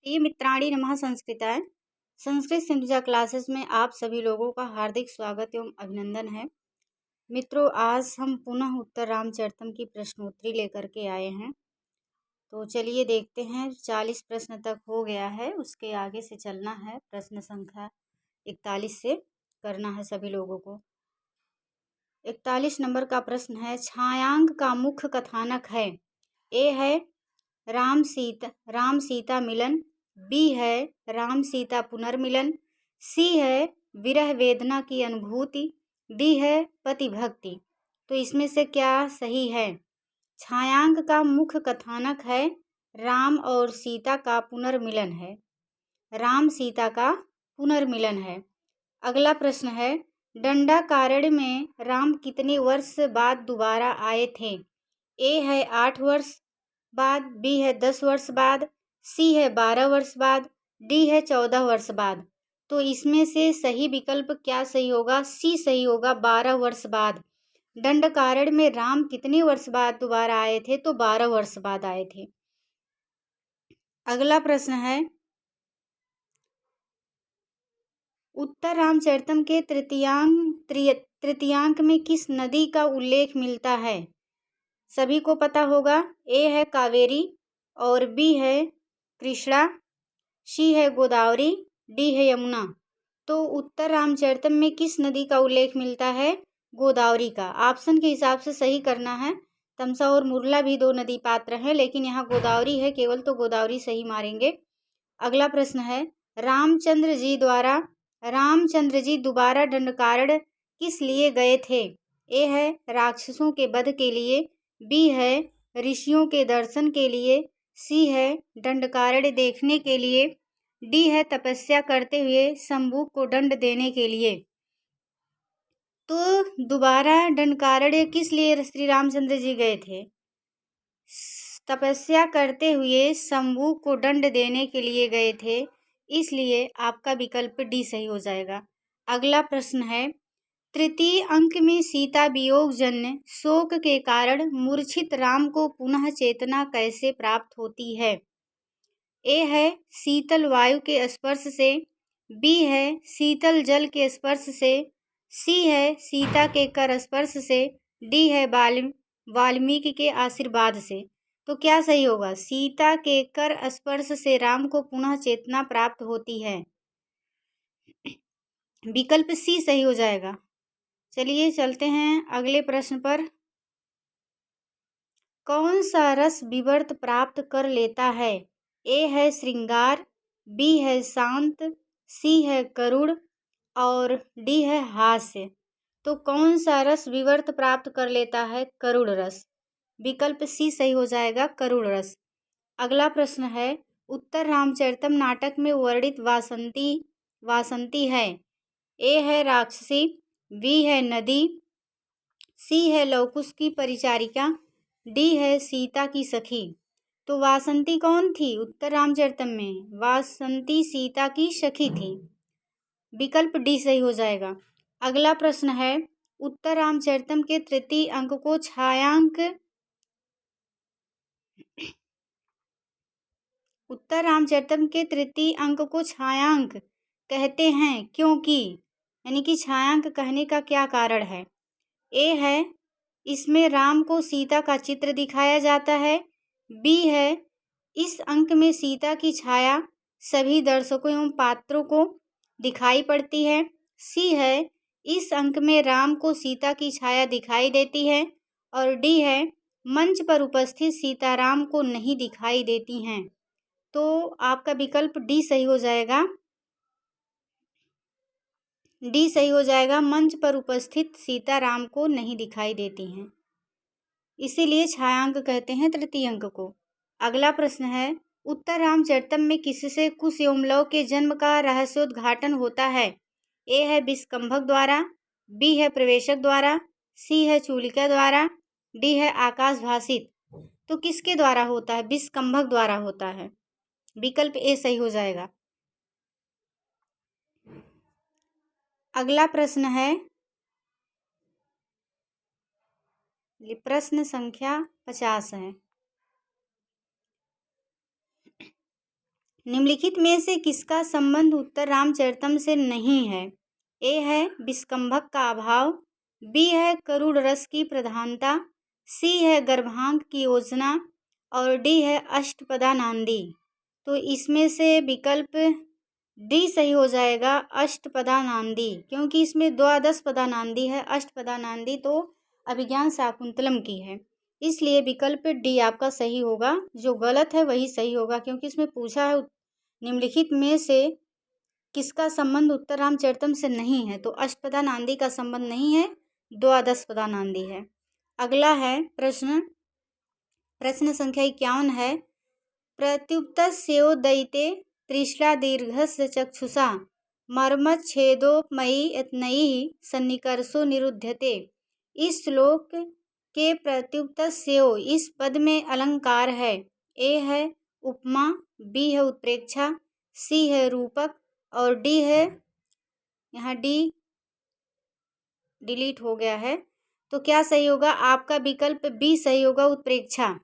प्रिय मित्राणि नमः संस्कृताय। संस्कृत सिंधुजा क्लासेस में आप सभी लोगों का हार्दिक स्वागत एवं अभिनंदन है। मित्रों, आज हम पुनः उत्तर रामचरितम की प्रश्नोत्तरी लेकर के आए हैं। तो चलिए देखते हैं। 40 प्रश्न तक हो गया है, उसके आगे से चलना है। प्रश्न संख्या 41 से करना है सभी लोगों को। 41 नंबर का प्रश्न है, छायांक का मुख्य कथानक है। ए है राम सीता मिलन, बी है राम सीता पुनर्मिलन, सी है विरह वेदना की अनुभूति, डी है पति भक्ति। तो इसमें से क्या सही है? छायांक का मुख्य कथानक है राम और सीता का पुनर्मिलन है। राम सीता का पुनर्मिलन है। अगला प्रश्न है, दंडाकारण्य में राम कितने वर्ष बाद दोबारा आए थे? ए है 8 वर्ष बाद, बी है 10 वर्ष बाद, सी है 12 वर्ष बाद, डी है 14 वर्ष बाद। तो इसमें से सही विकल्प क्या सही होगा? सी सही होगा, 12 वर्ष बाद। दंडकारण्य में राम कितने वर्ष बाद दोबारा आए थे? तो 12 वर्ष बाद आए थे। अगला प्रश्न है, उत्तर रामचरितम के तृतीयांक में किस नदी का उल्लेख मिलता है? सभी को पता होगा। ए है कावेरी और बी है कृष्णा, सी है गोदावरी, डी है यमुना। तो उत्तर रामचरितम में किस नदी का उल्लेख मिलता है? गोदावरी का। ऑप्शन के हिसाब से सही करना है। तमसा और मुरला भी 2 नदी पात्र हैं, लेकिन यहाँ गोदावरी है केवल, तो गोदावरी सही मारेंगे। अगला प्रश्न है, रामचंद्र जी दोबारा दंडकारण्य किस लिए गए थे? ए है राक्षसों के वध के लिए, बी है ऋषियों के दर्शन के लिए, सी है दंडकारण्य देखने के लिए, डी है तपस्या करते हुए शंभू को दंड देने के लिए। तो दोबारा दंडकारण्य किस लिए श्री रामचंद्र जी गए थे? तपस्या करते हुए शंभू को दंड देने के लिए गए थे, इसलिए आपका विकल्प डी सही हो जाएगा। अगला प्रश्न है, तृतीय अंक में सीता वियोग जन्य शोक के कारण मूर्छित राम को पुनः चेतना कैसे प्राप्त होती है? ए है शीतल वायु के स्पर्श से, बी है शीतल जल के स्पर्श से, सी है सीता के कर स्पर्श से, डी है वाल्मीकि के आशीर्वाद से। तो क्या सही होगा? सीता के कर स्पर्श से राम को पुनः चेतना प्राप्त होती है। विकल्प सी सही हो जाएगा। चलिए चलते हैं अगले प्रश्न पर। कौन सा रस विवर्त प्राप्त कर लेता है? ए है श्रृंगार, बी है शांत, सी है करुण और डी है हास्य। तो कौन सा रस विवर्त प्राप्त कर लेता है? करुण रस। विकल्प सी सही हो जाएगा, करुण रस। अगला प्रश्न है, उत्तर रामचरितम नाटक में वर्णित वासंती है। ए है राक्षसी, बी है नदी, सी है लवकुश की परिचारिका, डी है सीता की सखी। तो वासंती कौन थी उत्तर रामचरितम में? वासंती सीता की सखी थी। विकल्प डी सही हो जाएगा। अगला प्रश्न है, उत्तर रामचरितम के तृतीय अंक को छायांक उत्तर रामचरितम के तृतीय अंक को छायांक कहते हैं क्योंकि, यानी कि छायांक कहने का क्या कारण है? ए है इसमें राम को सीता का चित्र दिखाया जाता है, बी है इस अंक में सीता की छाया सभी दर्शकों एवं पात्रों को दिखाई पड़ती है, सी है इस अंक में राम को सीता की छाया दिखाई देती है, और डी है मंच पर उपस्थित सीताराम को नहीं दिखाई देती हैं। तो आपका विकल्प डी सही हो जाएगा। डी सही हो जाएगा, मंच पर उपस्थित सीताराम को नहीं दिखाई देती हैं, इसीलिए छायांक कहते हैं तृतीय अंक को। अगला प्रश्न है, उत्तर रामचरितम में किससे कुश एवं लव के जन्म का रहस्योद्घाटन होता है? ए है विष्कंभक द्वारा, बी है प्रवेशक द्वारा, सी है चूलिका द्वारा, डी है आकाश भाषित। तो किसके द्वारा होता है? विष्कंभक द्वारा होता है। विकल्प ए सही हो जाएगा। अगला प्रश्न है, प्रश्न संख्या 50 है। निम्नलिखित में से किसका संबंध उत्तर रामचरितम से नहीं है? ए है विस्कंभक का अभाव, बी है करुण रस की प्रधानता, सी है गर्भांक की योजना और डी है अष्टपदा नांदी। तो इसमें से विकल्प डी सही हो जाएगा, अष्टपदा नांदी, क्योंकि इसमें द्वादश पदा नांदी है। अष्टपदा नांदी तो अभिज्ञान शाकुंतलम की है, इसलिए विकल्प डी आपका सही होगा। जो गलत है वही सही होगा, क्योंकि इसमें पूछा है निम्नलिखित में से किसका संबंध उत्तर रामचरितम से नहीं है, तो अष्टपदा नांदी का संबंध नहीं है, द्वादश पदा नांदी है। अगला है प्रश्न संख्या 51 है, प्रत्युत्तस्योदयिते त्रिश्ला दीर्घस्य चक्षुषा मर्मच्छेदोपमयी यत्नैः सन्निकर्षो निरुध्यते। इस श्लोक के प्रत्युत्तस्यो इस पद में अलंकार है। ए है उपमा, बी है उत्प्रेक्षा, सी है रूपक और डी है, यहाँ डी डिलीट हो गया है, तो क्या सही होगा? आपका विकल्प बी सही होगा, उत्प्रेक्षा।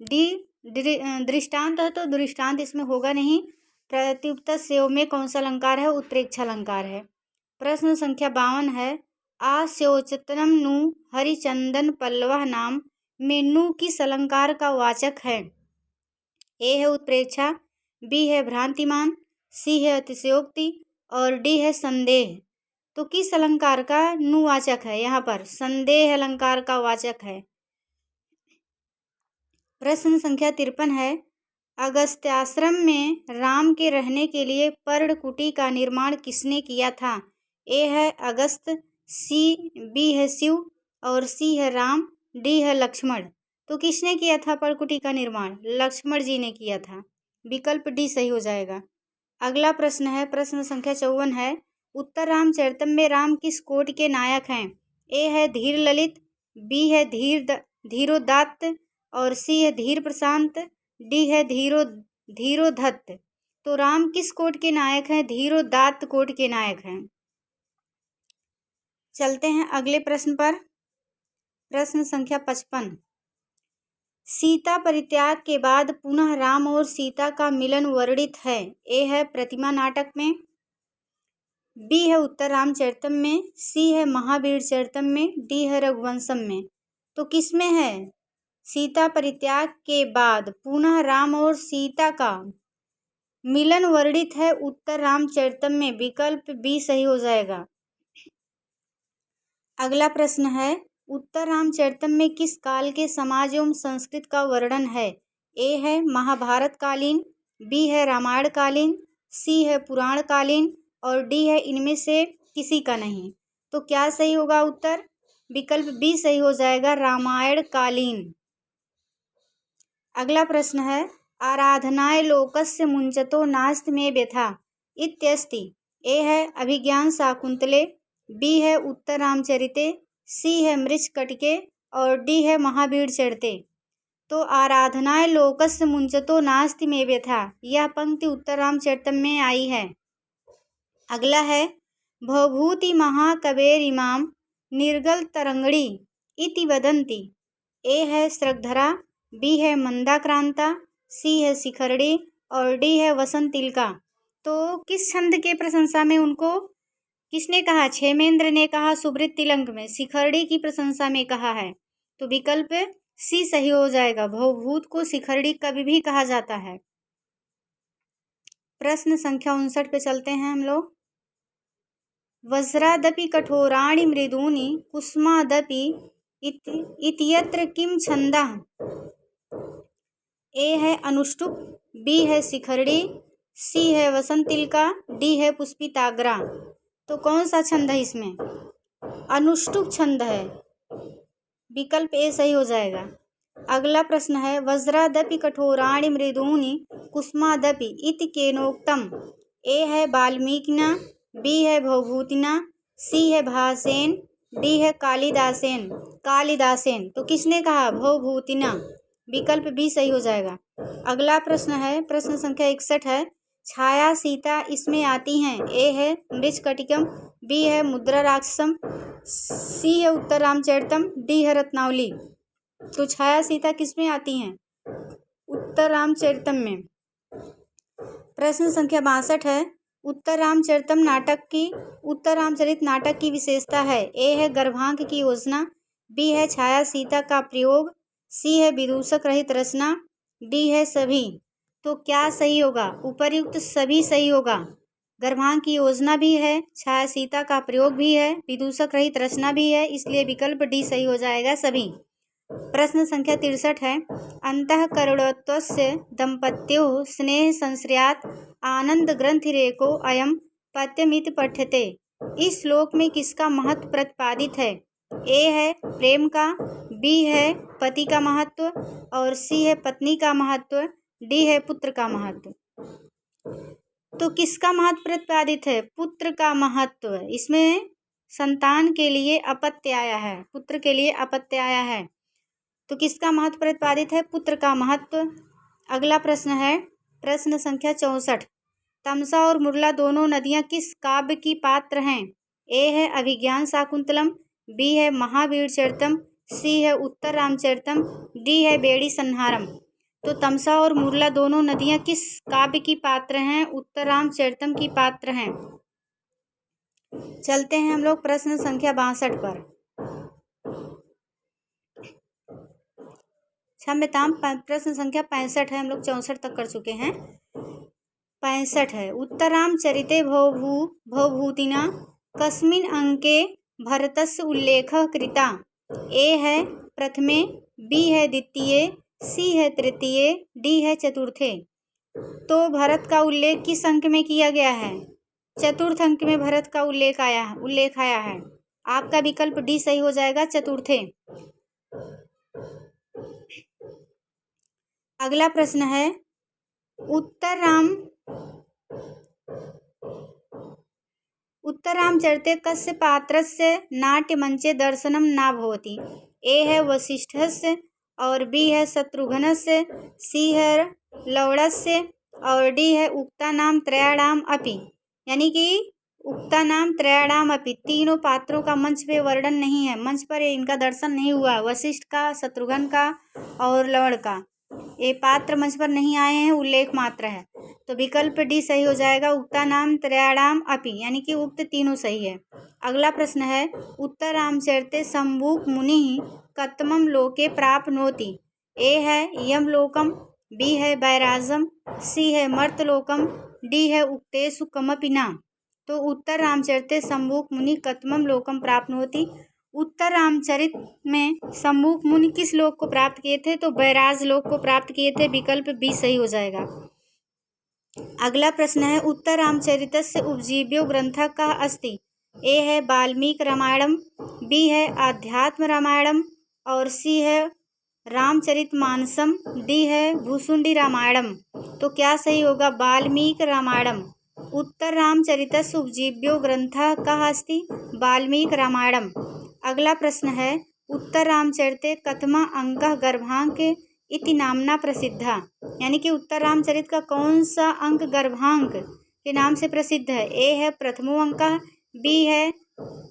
डी दृष्टांत है तो दृष्टांत इसमें होगा नहीं। प्रत्युत्तस्यो में कौन सा अलंकार है? उत्प्रेक्षा अलंकार है। प्रश्न संख्या 52 है, आस्योचतनम नु हरिचंदन पल्लव नाम में नु किस अलंकार का वाचक है? ए है उत्प्रेक्षा, बी है भ्रांतिमान, सी है अतिशयोक्ति और डी है संदेह। तो किस अलंकार का नु वाचक है? यहाँ पर संदेह अलंकार का वाचक है। प्रश्न संख्या 53 है, अगस्त्याश्रम में राम के रहने के लिए पर्णकुटी का निर्माण किसने किया था? ए है अगस्त, बी है शिव और सी है राम, डी है लक्ष्मण। तो किसने किया था पर्णकुटी का निर्माण? लक्ष्मण जी ने किया था, विकल्प डी सही हो जाएगा। अगला प्रश्न है, प्रश्न संख्या 54 है, उत्तर रामचरितम में राम किस कोट के नायक हैं? ए है धीर ललित, बी है धीरोदात्त और सी है धीर प्रशांत, डी है धीरोधत्त। तो राम किस कोट के नायक हैं? धीरोदात्त कोट के नायक हैं। चलते हैं अगले प्रश्न पर। प्रश्न संख्या 55, सीता परित्याग के बाद पुनः राम और सीता का मिलन वर्णित है। ए है प्रतिमा नाटक में, बी है उत्तर रामचरितम में, सी है महावीर चरितम में, डी है रघुवंशम में। तो किस में है? सीता परित्याग के बाद पुनः राम और सीता का मिलन वर्णित है उत्तर रामचरितम में, विकल्प बी सही हो जाएगा। अगला प्रश्न है, उत्तर रामचरितम में किस काल के समाज एवं संस्कृति का वर्णन है? ए है महाभारत कालीन, बी है रामायण कालीन, सी है पुराण कालीन और डी है इनमें से किसी का नहीं। तो क्या सही होगा उत्तर? विकल्प बी सही हो जाएगा, रामायण कालीन। अगला प्रश्न है, आराधनाय लोकस्य मुंचतो नास्ति में व्यथा इत्यस्ति। ए है अभिज्ञान शाकुंतले, बी है उत्तर रामचरिते, सी है मृच्छकटिके और डी है महावीर चरिते। तो आराधनाय लोकस्य मुंचतो नास्ति में व्यथा, यह पंक्ति उत्तर रामचरितम में आई है। अगला है, भवभूति महाकवेरिमां निर्गल तरंगड़ी इति वदन्ति। ए है श्रगधरा, बी है मंदाक्रांता, सी है शिखरड़ी और डी है वसंतिलका। तो किस छंद के प्रशंसा में उनको किसने कहा? क्षेमेंद्र ने कहा सुब्रत तिलंक में, शिखरड़ी की प्रशंसा में कहा है। तो विकल्प सी सही हो जाएगा, भवभूत को शिखरड़ी कवि भी कहा जाता है। प्रश्न संख्या 59 पे चलते हैं हम लोग। वज्रादपि कठोराणि मृदूनि कुसुमादपि इत्यत्र किम छंदः? ए है अनुष्टुप, बी है शिखरड़ी, सी है वसंतिलका, डी है पुष्पिताग्रा। तो कौन सा छंद है इसमें? अनुष्टुप छंद है, विकल्प ए सही हो जाएगा। अगला प्रश्न है, वज्रादपि कठोराणि मृदूनि कुसुमादपि इति केनोक्तम्? ए है वाल्मीकिना, बी है भवभूतिना, सी है भासेन, डी है कालिदासेन। तो किसने कहा? भवभूतिना, विकल्प बी सही हो जाएगा। अगला प्रश्न है, प्रश्न संख्या 61 है, छाया सीता इसमें आती हैं। ए है मृच्छकटिकम, बी है मुद्रा राक्षसम, सी है उत्तर रामचरितम, डी है रत्नावली। तो छाया सीता किसमें आती हैं? उत्तर रामचरितम में। प्रश्न संख्या 62 है, उत्तर रामचरित नाटक की विशेषता है। ए है गर्भांक की योजना, बी है छाया सीता का प्रयोग, सी है विदूषक रहित रचना, डी है सभी। तो क्या सही होगा? उपर्युक्त सभी सही होगा। गर्भांक की योजना भी है, छाया सीता का प्रयोग भी है, विदूषक रहित रचना भी है, इसलिए विकल्प डी सही हो जाएगा, सभी। प्रश्न संख्या 63 है, अंतःकरणोत्तस्य दंपत्योः स्नेह संश्रयात् आनंद ग्रंथिरेको अयम पद्यमिति पठ्यते। इस श्लोक में किसका महत्व प्रतिपादित है? ए है प्रेम का, बी है पति का महत्व, और सी है पत्नी का महत्व, डी है पुत्र का महत्व। तो किसका महत्व प्रतिपादित है? पुत्र का महत्व। इसमें संतान के लिए अपत्य आया है, पुत्र के लिए अपत्य आया है, तो किसका महत्व प्रतिपादित है? पुत्र का महत्व। अगला प्रश्न है, प्रश्न संख्या 64, तमसा और मुरला दोनों नदियां किस काव्य की पात्र हैं? ए है अभिज्ञान शाकुंतलम, बी है महावीर चरितम, सी है उत्तर रामचरितम, डी है बेड़ी संहारम। तो तमसा और मुरला दोनों नदियां किस काव्य की पात्र हैं? उत्तर रामचरितम की पात्र हैं। चलते हैं हम लोग प्रश्न संख्या 62 पर। क्षम्यताम, प्रश्न संख्या 65 है, हम लोग 64 तक कर चुके हैं। 65 है, उत्तरामचरिते भवभूतिना कस्मिन् अंके भरतस्य उल्लेखः कृता? ए है प्रथमे, बी है द्वितीय, सी है तृतीय, डी है चतुर्थे। तो भरत का उल्लेख किस अंक में किया गया है? चतुर्थ अंक में भरत का उल्लेख आया है। आपका विकल्प डी सही हो जाएगा, चतुर्थे। अगला प्रश्न है, उत्तर रामचरिते कस्य पात्रस्य नाट्यमंचे दर्शनम न भवति? ए है वसिष्ठस्य, और बी है शत्रुघ्नस्य, सी है लवणस्य, और डी है उक्तानाम त्रयाणाम अपि। यानी कि उक्तानाम त्रयाणाम अपि, तीनों पात्रों का मंच पे वर्णन नहीं है, मंच पर इनका दर्शन नहीं हुआ। वशिष्ठ का, शत्रुघ्न का और लवण का ये पात्र मंच पर नहीं आए हैं, उल्लेख मात्र है। तो विकल्प डी सही हो जाएगा, उक्तानाम त्रयाणाम अपि, यानी कि उक्त तीनों सही है। अगला प्रश्न है, उत्तर रामचरिते शंभुक मुनि कतमम लोके प्राप्नोति? ए है यमलोकम, बी है बैराजम, सी है मर्तलोकम, डी है उक्तेषु कमपि न। तो उत्तर रामचरिते शंभुक मुनि कतमम लोकम प्राप्नोति, उत्तर रामचरित में शंभुक मुनि किस लोक को प्राप्त किए थे? तो बैराज लोक को प्राप्त किए थे, विकल्प बी सही हो जाएगा। अगला प्रश्न है, उत्तर रामचरितस्य उपजीव्यो ग्रंथः कः अस्ति? ए है वाल्मीकि रामायणम, बी है आध्यात्म रामायणम, और सी है रामचरितमानसम, डी है भूसुंडी रामायणम। तो क्या सही होगा? वाल्मीकि रामायणम। उत्तर रामचरितस्य उपजीव्यो ग्रंथः कः अस्ति? वाल्मीकि रामायणम। अगला प्रश्न है, उत्तर रामचरिते कथमा अंकः गर्भांक इति नामना प्रसिद्धा? यानी कि उत्तर रामचरित का कौन सा अंक गर्भांक के नाम से प्रसिद्ध है? ए है प्रथमो अंकः, बी है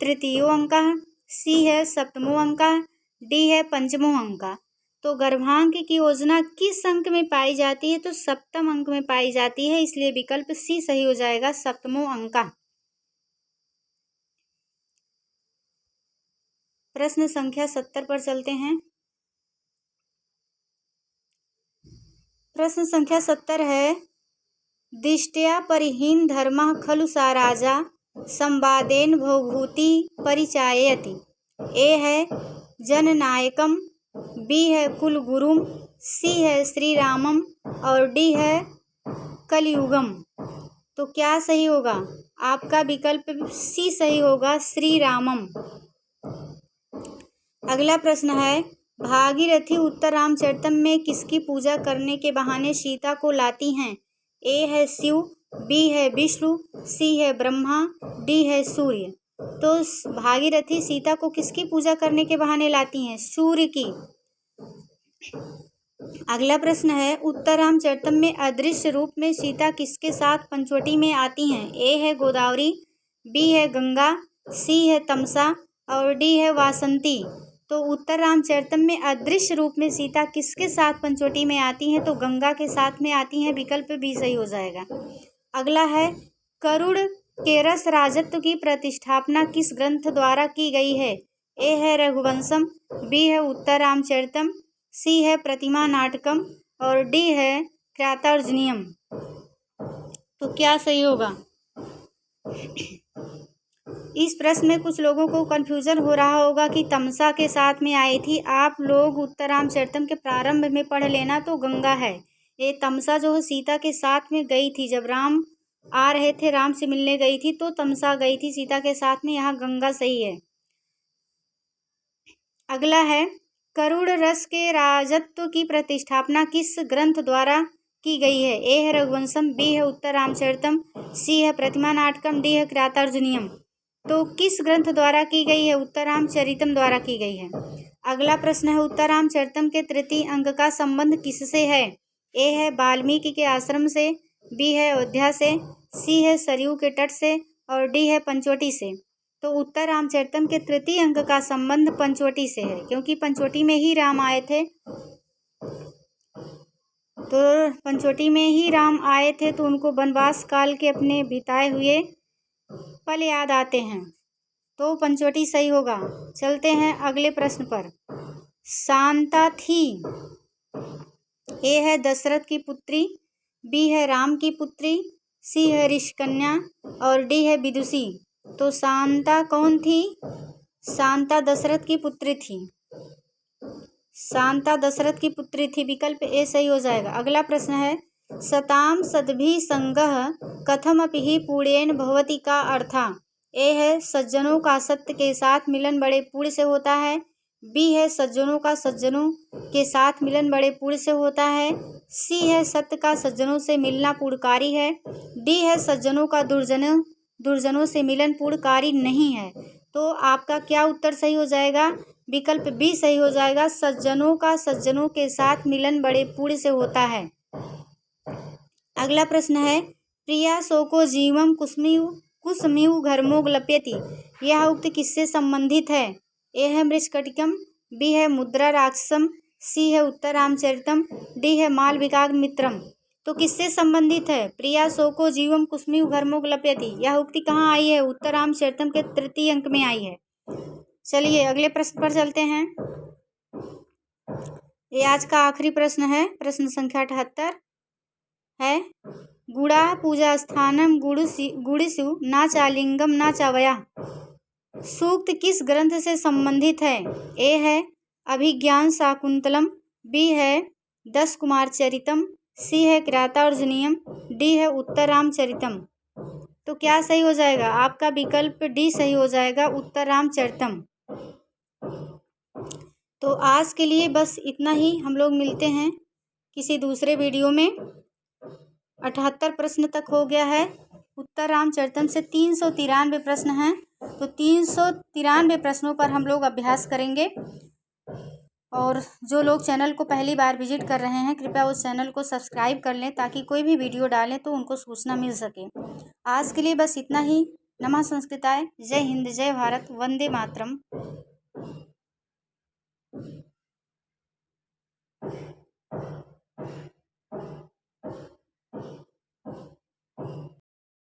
तृतीयो अंकः, सी है सप्तमो अंकः, डी है पंचमो अंकः। तो गर्भांक की योजना किस अंक में पाई जाती है? तो सप्तम अंक में पाई जाती है, इसलिए विकल्प सी सही हो जाएगा, सप्तमो अंक। प्रश्न संख्या 70 पर चलते हैं। प्रश्न संख्या 70 है, दिष्ट्या परिहीन धर्मः खलु सा राजा संवादेन भवभूति परिचाययति? ए है जननायकम, बी है कुलगुरुम, सी है श्री रामम, और डी है कलयुगम। तो क्या सही होगा? आपका विकल्प सी सही होगा, श्री रामम। अगला प्रश्न है, भागीरथी उत्तर रामचरितम में किसकी पूजा करने के बहाने सीता को लाती हैं? ए है शिव, बी है विष्णु, सी है ब्रह्मा, डी है सूर्य। तो भागीरथी सीता को किसकी पूजा करने के बहाने लाती हैं? सूर्य की। अगला प्रश्न है, उत्तर रामचरितम में अदृश्य रूप में सीता किसके साथ पंचवटी में आती हैं? ए है गोदावरी, बी है गंगा, सी है तमसा, और डी है वासंती। तो उत्तर रामचरितम में अदृश्य रूप में सीता किसके साथ पंचवटी में आती हैं? तो गंगा के साथ में आती हैं। विकल्प बी सही हो जाएगा। अगला है करुड़ के रस राजत्व की प्रतिष्ठापना किस ग्रंथ द्वारा की गई है? ए है रघुवंशम, बी है उत्तर रामचरितम, सी है प्रतिमा नाटकम और डी है त्रातार्जुनीयम। तो क्या सही होगा? इस प्रश्न में कुछ लोगों को कन्फ्यूजन हो रहा होगा कि तमसा के साथ में आई थी। आप लोग उत्तर रामचरितम के प्रारंभ में पढ़ लेना, तो गंगा है। ये तमसा जो है सीता के साथ में गई थी, जब राम आ रहे थे, राम से मिलने गई थी, तो तमसा गई थी सीता के साथ में। यहाँ गंगा सही है। अगला है करुड़ रस के राजत्व की प्रतिष्ठापना किस ग्रंथ द्वारा की गई है? ए है रघुवंशम, बी है उत्तर रामचरितम, सी है प्रतिमा नाटकम, डी है त्रातार्जुनीयम। तो किस ग्रंथ द्वारा की गई है? उत्तर रामचरितम द्वारा की गई है। अगला प्रश्न है उत्तर रामचरितम के तृतीय अंक का संबंध किससे है? ए है वाल्मीकि के आश्रम से, बी है अयोध्या से, सी है सरयू के तट से और डी है पंचवटी से। तो उत्तर रामचरितम के तृतीय अंक का संबंध पंचवटी से है, क्योंकि पंचवटी में ही राम आए थे। तो पंचवटी में ही राम आए थे, तो उनको वनवास काल के अपने बिताए हुए पल याद आते हैं, तो पंचवटी सही होगा। चलते हैं अगले प्रश्न पर। शांता थी, ए है दशरथ की पुत्री, बी है राम की पुत्री, सी है ऋषिकन्या और डी है विदुषी। तो शांता कौन थी? शांता दशरथ की पुत्री थी। शांता दशरथ की पुत्री थी। विकल्प ए सही हो जाएगा। अगला प्रश्न है सताम सद्भि संगः कथमपि हि पूर्णेन भवति का अर्था? ए है सज्जनों का सत्य के साथ मिलन बड़े पुण्य से होता है, बी है सज्जनों का सज्जनों के साथ मिलन बड़े पुण्य से होता है, सी है सत्य का सज्जनों से मिलना पुण्यकारी है, डी है सज्जनों का दुर्जनों से मिलन पुण्यकारी नहीं है। तो आपका क्या उत्तर सही हो जाएगा? विकल्प बी सही हो जाएगा। सज्जनों का सज्जनों के साथ मिलन बड़े पुण्य से होता है। अगला प्रश्न है प्रिया शोको जीवम कुसुमिव घर्मो लप्यति, यह उक्त किससे संबंधित है? ए है मृच्छकटिकम, बी है मुद्रा राक्षसम, सी है उत्तर रामचरितम, डी है मालविका मित्रम। तो किससे संबंधित है? प्रिया शोको जीवम कुसुमिव घर्मो लप्यति, यह उक्ति कहाँ आई है? उत्तर रामचरितम के तृतीय अंक में आई है। चलिए अगले प्रश्न पर चलते हैं। ये आज का आखिरी प्रश्न है, प्रश्न संख्या 78 है गुड़ा पूजा स्थानम गुड़िसु ना चालिंगम ना चावया, सूक्त किस ग्रंथ से संबंधित है? ए है अभिज्ञान शाकुंतलम, बी है 10 कुमार चरितम, सी है त्रातार्जुनीयम, डी है उत्तर रामचरितम। तो क्या सही हो जाएगा? आपका विकल्प डी सही हो जाएगा, उत्तर रामचरितम। तो आज के लिए बस इतना ही। हम लोग मिलते हैं किसी दूसरे वीडियो में। 78 प्रश्न तक हो गया है। उत्तर रामचरितम से 393 प्रश्न हैं, तो 393 प्रश्नों पर हम लोग अभ्यास करेंगे। और जो लोग चैनल को पहली बार विजिट कर रहे हैं, कृपया उस चैनल को सब्सक्राइब कर लें, ताकि कोई भी वीडियो डालें तो उनको सूचना मिल सके। आज के लिए बस इतना ही। नमः संस्कृताय। जय हिंद, जय भारत, वंदे मातरम।